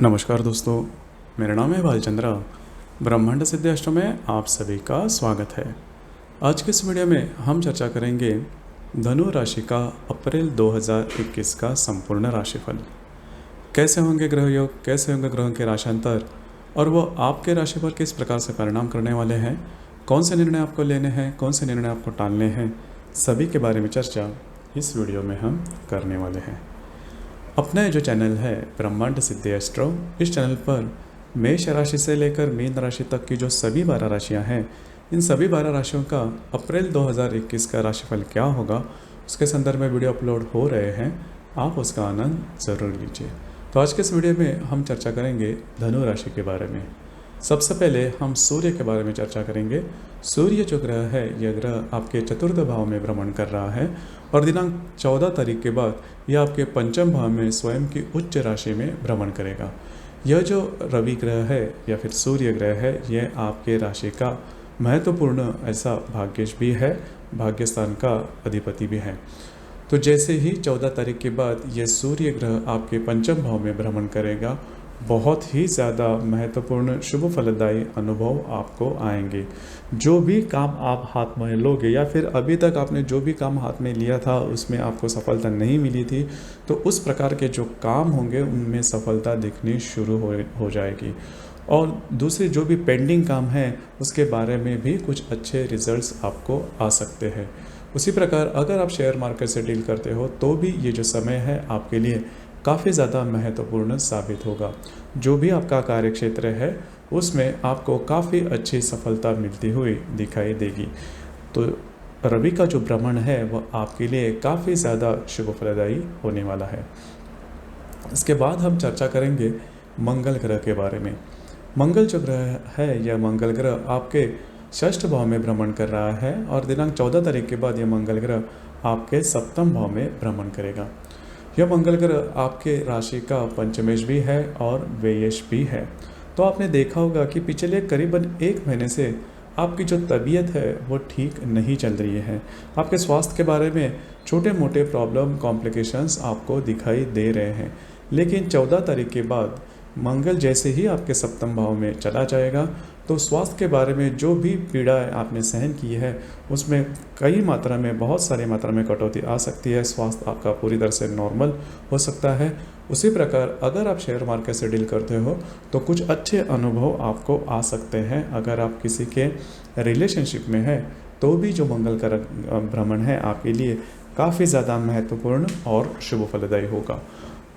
नमस्कार दोस्तों, मेरा नाम है भालचंद्रा। ब्रह्मांड सिद्धि अष्टम में आप सभी का स्वागत है। आज के इस वीडियो में हम चर्चा करेंगे धनु राशि का अप्रैल 2021 का संपूर्ण राशिफल। कैसे होंगे ग्रह योग, कैसे होंगे ग्रहों के राशांतर और वो आपके राशि पर किस प्रकार से परिणाम करने वाले हैं, कौन से निर्णय आपको लेने हैं, कौन से निर्णय आपको टालने हैं, सभी के बारे में चर्चा इस वीडियो में हम करने वाले हैं। अपना जो चैनल है ब्रह्मांड सिद्धि एस्ट्रो, इस चैनल पर मेष राशि से लेकर मीन राशि तक की जो सभी 12 राशियां हैं, इन सभी 12 राशियों का अप्रैल 2021 का राशिफल क्या होगा उसके संदर्भ में वीडियो अपलोड हो रहे हैं। आप उसका आनंद ज़रूर लीजिए। तो आज के इस वीडियो में हम चर्चा करेंगे धनु राशि के बारे में। सबसे पहले हम सूर्य के बारे में चर्चा करेंगे। सूर्य जो ग्रह है, यह ग्रह आपके चतुर्थ भाव में भ्रमण कर रहा है और दिनांक 14 तारीख के बाद यह आपके पंचम भाव में स्वयं की उच्च राशि में भ्रमण करेगा। यह जो रवि ग्रह है या फिर सूर्य ग्रह है, यह आपके राशि का महत्वपूर्ण ऐसा भाग्यश भी है, भाग्यस्थान का अधिपति भी है। तो जैसे ही 14 तारीख के बाद यह सूर्य ग्रह आपके पंचम भाव में भ्रमण करेगा, बहुत ही ज़्यादा महत्वपूर्ण शुभ फलदायी अनुभव आपको आएंगे। जो भी काम आप हाथ में लोगे या फिर अभी तक आपने जो भी काम हाथ में लिया था उसमें आपको सफलता नहीं मिली थी, तो उस प्रकार के जो काम होंगे उनमें सफलता दिखनी शुरू हो जाएगी। और दूसरे जो भी पेंडिंग काम है उसके बारे में भी कुछ अच्छे रिजल्ट्स आपको आ सकते हैं। उसी प्रकार अगर आप शेयर मार्केट से डील करते हो तो भी ये जो समय है आपके लिए काफ़ी ज़्यादा महत्वपूर्ण साबित होगा। जो भी आपका कार्यक्षेत्र है उसमें आपको काफ़ी अच्छी सफलता मिलती हुई दिखाई देगी। तो रवि का जो भ्रमण है वह आपके लिए काफ़ी ज़्यादा शुभ फलदायी होने वाला है। इसके बाद हम चर्चा करेंगे मंगल ग्रह के बारे में। मंगल जो ग्रह है, यह मंगल ग्रह आपके षष्ठ भाव में भ्रमण कर रहा है और दिनांक 14 तारीख के बाद यह मंगल ग्रह आपके सप्तम भाव में भ्रमण करेगा। यह मंगल ग्रह आपके राशि का पंचमेश भी है और व्ययेश भी है। तो आपने देखा होगा कि पिछले करीबन 1 महीने से आपकी जो तबीयत है वो ठीक नहीं चल रही है। आपके स्वास्थ्य के बारे में छोटे मोटे प्रॉब्लम, कॉम्प्लिकेशंस आपको दिखाई दे रहे हैं। लेकिन 14 तारीख के बाद मंगल जैसे ही आपके सप्तम भाव में चला जाएगा तो स्वास्थ्य के बारे में जो भी पीड़ा आपने सहन की है उसमें कई मात्रा में, बहुत सारी मात्रा में कटौती आ सकती है। स्वास्थ्य आपका पूरी तरह से नॉर्मल हो सकता है। उसी प्रकार अगर आप शेयर मार्केट से डील करते हो तो कुछ अच्छे अनुभव आपको आ सकते हैं। अगर आप किसी के रिलेशनशिप में है तो भी जो मंगल का भ्रमण है आपके लिए काफ़ी ज़्यादा महत्वपूर्ण और शुभ फलदायी होगा।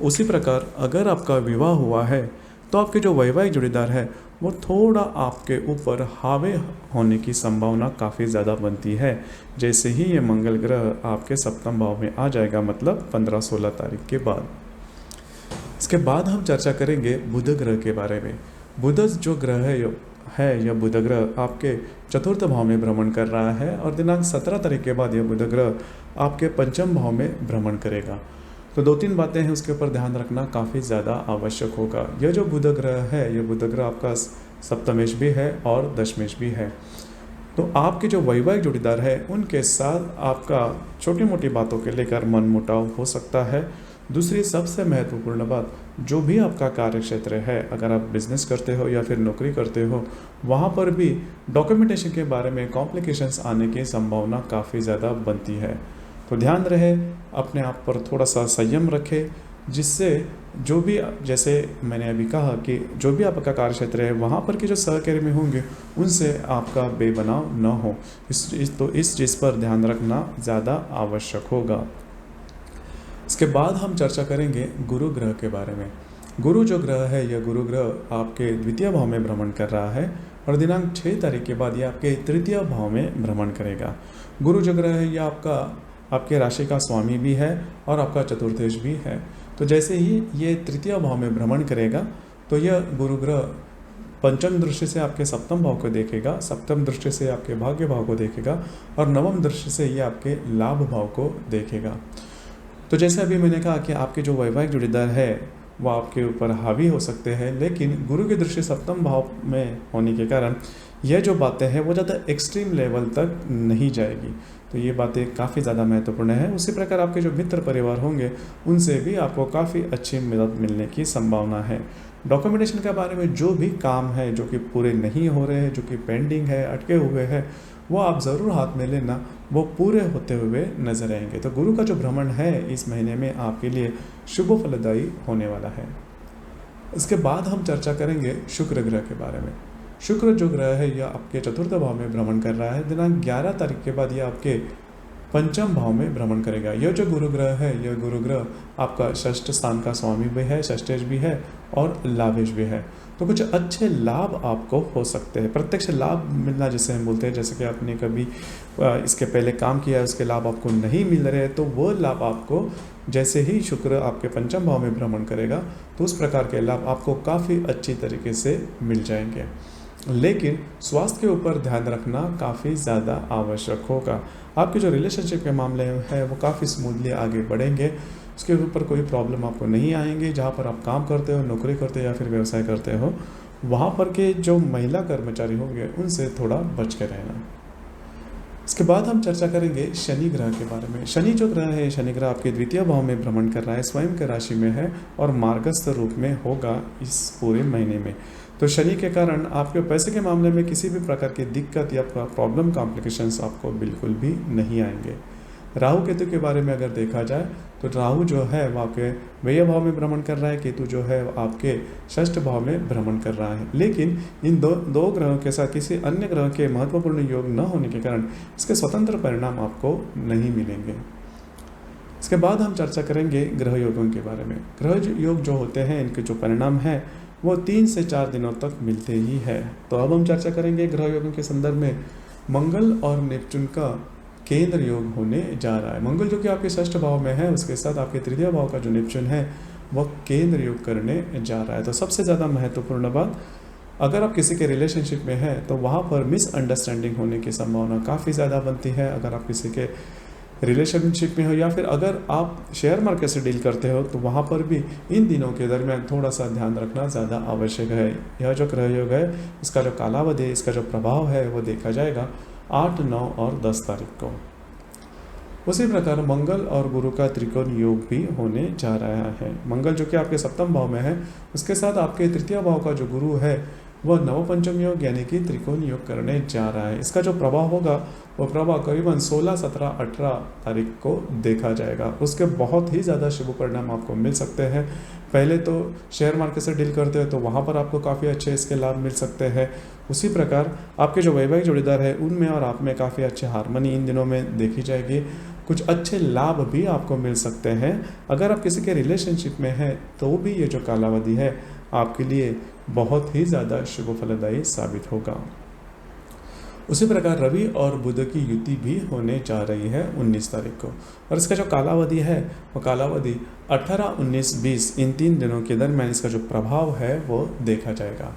उसी प्रकार अगर आपका विवाह हुआ है तो आपके जो वैवाहिक जोड़ीदार है वो थोड़ा आपके ऊपर हावी होने की संभावना काफ़ी ज़्यादा बनती है। जैसे ही ये मंगल ग्रह आपके सप्तम भाव में आ जाएगा, मतलब 15-16 तारीख के बाद। इसके बाद हम चर्चा करेंगे बुध ग्रह के बारे में। बुध जो ग्रह है यह बुध ग्रह आपके चतुर्थ भाव में भ्रमण कर रहा है और दिनांक 17 तारीख के बाद यह बुध ग्रह आपके पंचम भाव में भ्रमण करेगा। तो 2-3 बातें हैं उसके ऊपर ध्यान रखना काफ़ी ज़्यादा आवश्यक होगा। यह जो बुध ग्रह है, यह बुध ग्रह आपका सप्तमेश भी है और दशमेश भी है। तो आपके जो वैवाहिक जोड़ीदार है उनके साथ आपका छोटी मोटी बातों के लेकर मनमुटाव हो सकता है। दूसरी सबसे महत्वपूर्ण बात, जो भी आपका कार्यक्षेत्र है, अगर आप बिजनेस करते हो या फिर नौकरी करते हो, वहाँ पर भी डॉक्यूमेंटेशन के बारे में कॉम्प्लिकेशंस आने की संभावना काफ़ी ज़्यादा बनती है। तो ध्यान रहे, अपने आप पर थोड़ा सा संयम रखें, जिससे जो भी, जैसे मैंने अभी कहा कि जो भी आपका कार्यक्षेत्र है वहाँ पर के जो सहकर्मी होंगे उनसे आपका बेबनाव न हो। इस चीज़ पर ध्यान रखना ज़्यादा आवश्यक होगा। इसके बाद हम चर्चा करेंगे गुरु ग्रह के बारे में। गुरु जो ग्रह है, यह गुरु ग्रह आपके द्वितीय भाव में भ्रमण कर रहा है और दिनांक 6 तारीख के बाद यह आपके तृतीय भाव में भ्रमण करेगा। गुरु जो ग्रह है यह आपके राशि का स्वामी भी है और आपका चतुर्थेश भी है। तो जैसे ही ये तृतीय भाव में भ्रमण करेगा तो यह गुरु ग्रह पंचम दृष्टि से आपके सप्तम भाव को देखेगा, सप्तम दृष्टि से आपके भाग्य भाव को देखेगा और नवम दृष्टि से ये आपके लाभ भाव को देखेगा। तो जैसे अभी मैंने कहा कि आपके जो वैवाहिक जोड़ीदार है वो आपके ऊपर हावी हो सकते हैं, लेकिन गुरु की दृष्टि सप्तम भाव में होने के कारण यह जो बातें हैं वो ज़्यादा एक्सट्रीम लेवल तक नहीं जाएगी। तो ये बातें काफ़ी ज़्यादा महत्वपूर्ण है। उसी प्रकार आपके जो मित्र परिवार होंगे उनसे भी आपको काफ़ी अच्छी मदद मिलने की संभावना है। डॉक्यूमेंटेशन के बारे में जो भी काम है जो कि पूरे नहीं हो रहे हैं, जो कि पेंडिंग है, अटके हुए हैं, वो आप ज़रूर हाथ में लेना, वो पूरे होते हुए नजर आएंगे। तो गुरु का जो भ्रमण है इस महीने में आपके लिए शुभ फलदायी होने वाला है। इसके बाद हम चर्चा करेंगे शुक्र ग्रह के बारे में। शुक्र जो ग्रह है यह आपके चतुर्थ भाव में भ्रमण कर रहा है। दिनांक 11 तारीख के बाद यह आपके पंचम भाव में भ्रमण करेगा। यह जो गुरु ग्रह है, यह गुरु ग्रह आपका षष्ठ स्थान का स्वामी भी है, षष्ठेश भी है और लाभेश भी है। तो कुछ अच्छे लाभ आपको हो सकते हैं, प्रत्यक्ष लाभ मिलना जिसे हम बोलते हैं, जैसे कि आपने कभी इसके पहले काम किया है उसके लाभ आपको नहीं मिल रहे हैं, तो वो लाभ आपको जैसे ही शुक्र आपके पंचम भाव में भ्रमण करेगा तो उस प्रकार के लाभ आपको काफ़ी अच्छी तरीके से मिल जाएंगे। लेकिन स्वास्थ्य के ऊपर ध्यान रखना काफ़ी ज़्यादा आवश्यक होगा। आपके जो रिलेशनशिप के मामले हैं वो काफ़ी स्मूथली आगे बढ़ेंगे, उसके ऊपर कोई प्रॉब्लम आपको नहीं आएंगे। जहाँ पर आप काम करते हो, नौकरी करते हो या फिर व्यवसाय करते हो, वहाँ पर के जो महिला कर्मचारी होंगे उनसे थोड़ा बच के रहना। इसके बाद हम चर्चा करेंगे शनि ग्रह के बारे में। शनि जो ग्रह है, शनि ग्रह आपके द्वितीय भाव में भ्रमण कर रहा है, स्वयं के राशि में है और मार्गस्थ रूप में होगा इस पूरे महीने में। तो शनि के कारण आपके पैसे के मामले में किसी भी प्रकार की दिक्कत या प्रॉब्लम कॉम्प्लिकेशंस आपको बिल्कुल भी नहीं आएंगे। राहु केतु के बारे में अगर देखा जाए तो राहु जो है वो आपके व्यय भाव में भ्रमण कर रहा है, केतु जो है आपके षष्ठ भाव में भ्रमण कर रहा है। लेकिन इन दो ग्रहों के साथ किसी अन्य ग्रह के महत्वपूर्ण योग न होने के कारण इसके स्वतंत्र परिणाम आपको नहीं मिलेंगे। इसके बाद हम चर्चा करेंगे ग्रह योगों के बारे में। ग्रह योग जो होते हैं इनके जो परिणाम है वो 3 से 4 दिनों तक मिलते ही है। तो अब हम चर्चा करेंगे ग्रह योगों के संदर्भ में। मंगल और नेपच्यून का केंद्र योग होने जा रहा है। मंगल जो कि आपके षष्ठ भाव में है, उसके साथ आपके तृतीय भाव का जो नेपच्यून है वह केंद्र योग करने जा रहा है। तो सबसे ज़्यादा महत्वपूर्ण बात, अगर आप किसी के रिलेशनशिप में हैं तो वहाँ पर मिसअंडरस्टैंडिंग होने की संभावना काफ़ी ज़्यादा बनती है। अगर आप किसी के रिलेशनशिप में हो या फिर अगर आप शेयर मार्केट से डील करते हो तो वहाँ पर भी इन दिनों के दरमियान थोड़ा सा ध्यान रखना ज़्यादा आवश्यक है। यह जो ग्रह योग है इसका जो कालावधि है, इसका जो प्रभाव है वो देखा जाएगा 8, 9 और 10 तारीख को। उसी प्रकार मंगल और गुरु का त्रिकोण योग भी होने जा रहा है। मंगल जो कि आपके सप्तम भाव में है, उसके साथ आपके तृतीय भाव का जो गुरु है वह नवपंचम योग यानी कि त्रिकोण योग करने जा रहा है। इसका जो प्रभाव होगा वो प्रभाव करीबन 16, 17, 18 तारीख को देखा जाएगा। उसके बहुत ही ज़्यादा शुभ परिणाम आपको मिल सकते हैं। पहले तो शेयर मार्केट से डील करते हैं तो वहाँ पर आपको काफ़ी अच्छे इसके लाभ मिल सकते हैं। उसी प्रकार आपके जो वैवाहिक जोड़ीदार है उनमें और आप में काफ़ी अच्छे हार्मनी इन दिनों में देखी जाएगी। कुछ अच्छे लाभ भी आपको मिल सकते हैं। अगर आप किसी के रिलेशनशिप में हैं तो भी ये जो कालावधि है आपके लिए बहुत ही ज़्यादा शुभ फलदायी साबित होगा। उसी प्रकार रवि और बुध की युति भी होने जा रही है 19 तारीख को, और इसका जो कालावधि है वो कालावधि 18, 19, 20 इन 3 दिनों के दरमियान इसका जो प्रभाव है वो देखा जाएगा।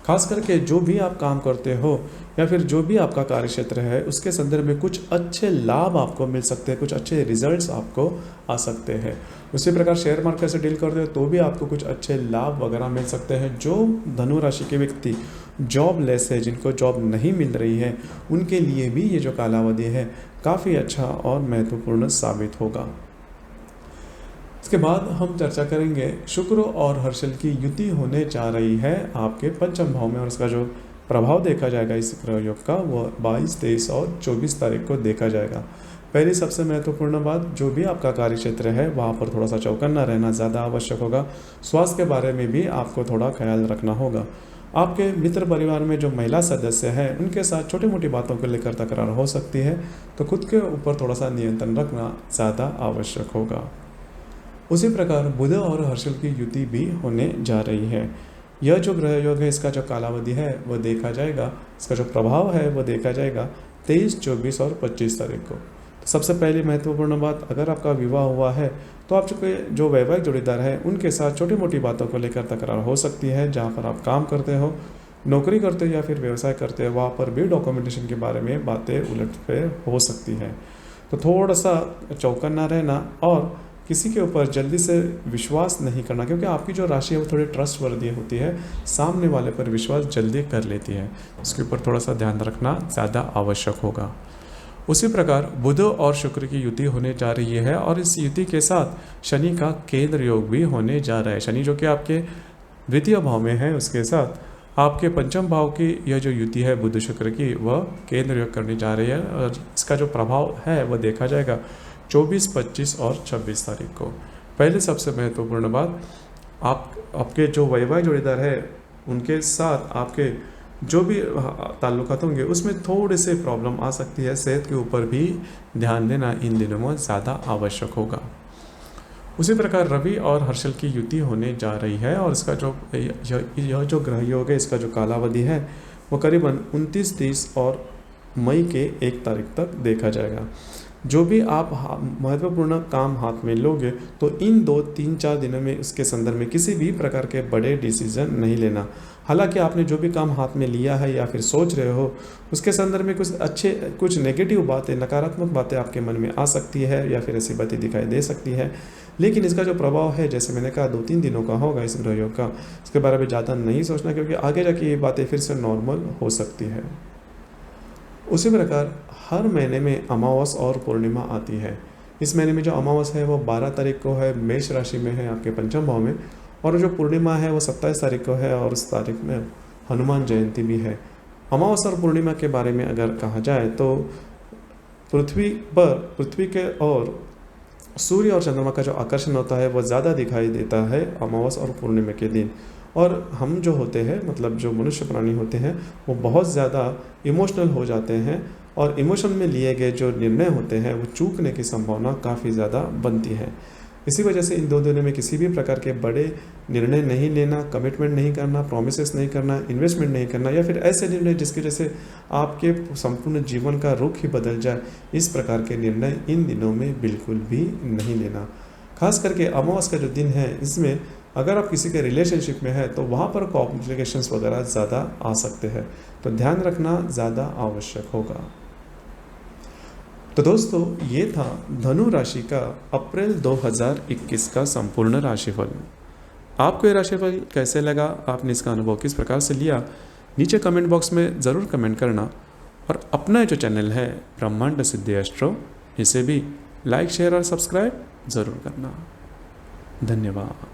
खास करके जो भी आप काम करते हो या फिर जो भी आपका कार्य क्षेत्र है उसके संदर्भ में कुछ अच्छे लाभ आपको मिल सकते हैं, कुछ अच्छे रिजल्ट्स आपको आ सकते हैं। उसी प्रकार शेयर मार्केट से डील करते हो तो भी आपको कुछ अच्छे लाभ वगैरह मिल सकते हैं। जो धनु राशि के व्यक्ति जॉबलेस है, जिनको जॉब नहीं मिल रही है, उनके लिए भी ये जो कालावधि है काफ़ी अच्छा और महत्वपूर्ण साबित होगा। इसके बाद हम चर्चा करेंगे शुक्र और हर्षल की युति होने जा रही है आपके पंचम भाव में, और इसका जो प्रभाव देखा जाएगा इस ग्रह योग का वो 22, 23 और 24 तारीख को देखा जाएगा। पहली सबसे महत्वपूर्ण बात, जो भी आपका कार्य क्षेत्र है वहाँ पर थोड़ा सा चौकन्ना रहना ज़्यादा आवश्यक होगा। स्वास्थ्य के बारे में भी आपको थोड़ा ख्याल रखना होगा। आपके मित्र परिवार में जो महिला सदस्य हैं उनके साथ छोटी मोटी बातों को लेकर तकरार हो सकती है, तो खुद के ऊपर थोड़ा सा नियंत्रण रखना ज़्यादा आवश्यक होगा। उसी प्रकार बुध और हर्षल की युति भी होने जा रही है। यह जो ग्रह योग है इसका जो कालावधि है वह देखा जाएगा, इसका जो प्रभाव है वह देखा जाएगा 23, 24 और 25 तारीख को। तो सबसे पहली महत्वपूर्ण बात, अगर आपका विवाह हुआ है तो आपके जो वैवाहिक जोड़ीदार हैं उनके साथ छोटी मोटी बातों को लेकर तकरार हो सकती है। जहाँ पर आप काम करते हो, नौकरी करते हो या फिर व्यवसाय करते हो, वहाँ पर भी डॉक्यूमेंटेशन के बारे में बातें उलटफेर हो सकती है। तो थोड़ा सा चौकन्ना रहना और किसी के ऊपर जल्दी से विश्वास नहीं करना, क्योंकि आपकी जो राशि है वो थोड़ी ट्रस्टवर्दी होती है, सामने वाले पर विश्वास जल्दी कर लेती है। उसके ऊपर थोड़ा सा ध्यान रखना ज़्यादा आवश्यक होगा। उसी प्रकार बुध और शुक्र की युति होने जा रही है, और इस युति के साथ शनि का केंद्र योग भी होने जा रहा है। शनि जो कि आपके द्वितीय भाव में है, उसके साथ आपके पंचम भाव की यह जो युति है बुध शुक्र की, वह केंद्र योग करने जा रही है और इसका जो प्रभाव है वह देखा जाएगा 24, 25 और 26 तारीख को। पहले सबसे महत्वपूर्ण बात, आपके जो वैवाहिक जोड़ीदार है उनके साथ आपके जो भी ताल्लुकात होंगे उसमें थोड़े से प्रॉब्लम आ सकती है। सेहत के ऊपर भी ध्यान देना इन दिनों में ज़्यादा आवश्यक होगा। उसी प्रकार रवि और हर्षल की युति होने जा रही है और इसका जो यह जो ग्रह योग है, इसका जो कालावधि है वो करीबन 29, 30 और मई के 1 तारीख तक देखा जाएगा। जो भी आप महत्वपूर्ण काम हाथ में लोगे तो इन 2, 3, 4 दिनों में इसके संदर्भ में किसी भी प्रकार के बड़े डिसीजन नहीं लेना। हालांकि आपने जो भी काम हाथ में लिया है या फिर सोच रहे हो उसके संदर्भ में कुछ नेगेटिव बातें, नकारात्मक बातें आपके मन में आ सकती है या फिर ऐसी बातें दिखाई दे सकती है, लेकिन इसका जो प्रभाव है जैसे मैंने कहा 2-3 दिनों का होगा इस ग्रह योग का। इसके बारे में ज़्यादा नहीं सोचना क्योंकि आगे जाके ये बातें फिर से नॉर्मल हो सकती है। उसी प्रकार हर महीने में अमावस और पूर्णिमा आती है। इस महीने में जो अमावस है वो 12 तारीख को है, मेष राशि में है आपके पंचम भाव में, और जो पूर्णिमा है वो 27 तारीख को है और उस तारीख में हनुमान जयंती भी है। अमावस और पूर्णिमा के बारे में अगर कहा जाए तो पृथ्वी के और सूर्य और चंद्रमा का जो आकर्षण होता है वो ज़्यादा दिखाई देता है अमावस और पूर्णिमा के दिन। और हम जो होते हैं, मतलब जो मनुष्य प्राणी होते हैं, वो बहुत ज़्यादा इमोशनल हो जाते हैं और इमोशन में लिए गए जो निर्णय होते हैं वो चूकने की संभावना काफ़ी ज़्यादा बनती है। इसी वजह से इन 2 दिनों में किसी भी प्रकार के बड़े निर्णय नहीं लेना, कमिटमेंट नहीं करना, प्रोमिसेस नहीं करना, इन्वेस्टमेंट नहीं करना या फिर ऐसे निर्णय जिसकी वजह से आपके संपूर्ण जीवन का रुख ही बदल जाए, इस प्रकार के निर्णय इन दिनों में बिल्कुल भी नहीं लेना। खास करके अमावस का जो दिन है इसमें अगर आप किसी के रिलेशनशिप में है तो वहाँ पर कॉम्प्लिकेशंस वगैरह ज़्यादा आ सकते हैं, तो ध्यान रखना ज़्यादा आवश्यक होगा। तो दोस्तों, ये था धनु राशि का अप्रैल 2021 का संपूर्ण राशिफल। आपको ये राशिफल कैसे लगा, आपने इसका अनुभव किस प्रकार से लिया, नीचे कमेंट बॉक्स में ज़रूर कमेंट करना। और अपना जो चैनल है ब्रह्मांड सिद्धि एस्ट्रो, इसे भी लाइक, शेयर और सब्सक्राइब ज़रूर करना। धन्यवाद।